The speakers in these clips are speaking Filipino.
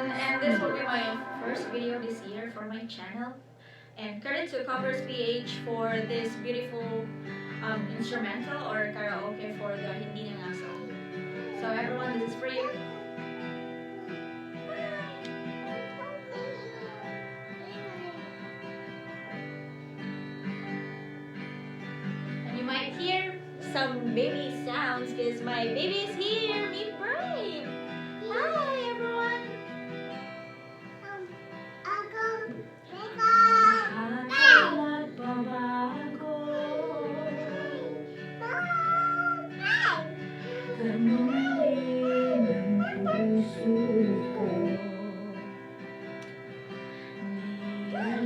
everyone, and this will be my first video this year for my channel. And credit to Covers PH for this beautiful instrumental or karaoke for the Hindi na nga song. So everyone, this is for you. And you might hear some baby sounds because my baby is here. Meet Brave. Hi everyone.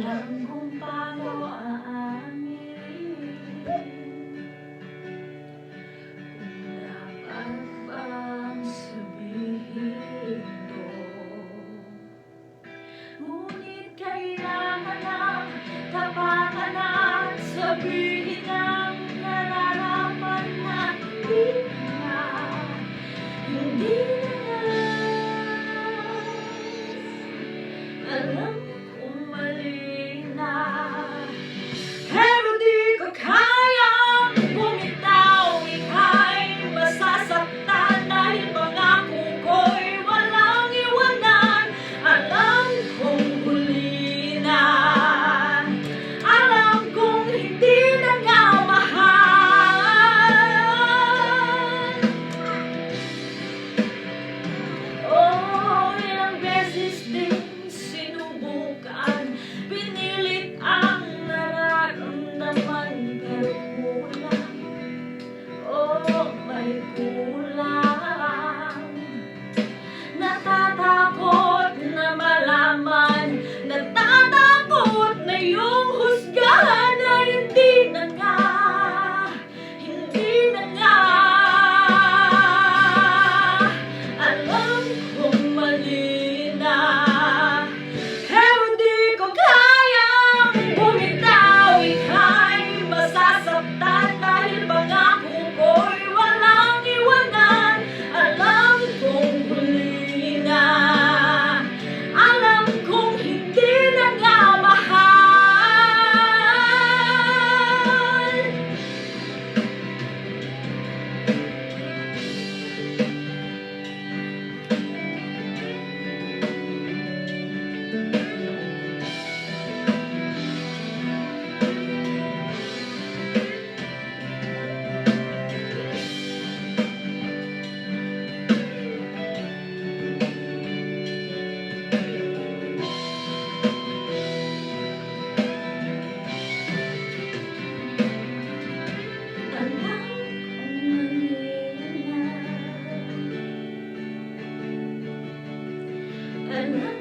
Alam kung paano aamin kung dapat bang sabihin to. Ngunit kailangan ng tapatan at sabihin ang nararapat na hindi na alam kong mali na. Pero di ko kayang bumitaw, ika'y masasaktan dahil pangako ko'y walang iwanan. Alam kong huli na, alam kong hindi na nga mahal. Oh, ilang beses din sinubukan, pinilit ang nararamdaman, pero kulang. Oh, may kulang. Natatakot na malaman, natatakot na yung husgahan na hindi na nga, hindi na nga. Alam kong mali na, pero di ko kayang bumitaw, ika'y masasaktan dahil pangako ko'y walang iwanan. Alam kong huli na, alam kong hindi na nga mahal. Alam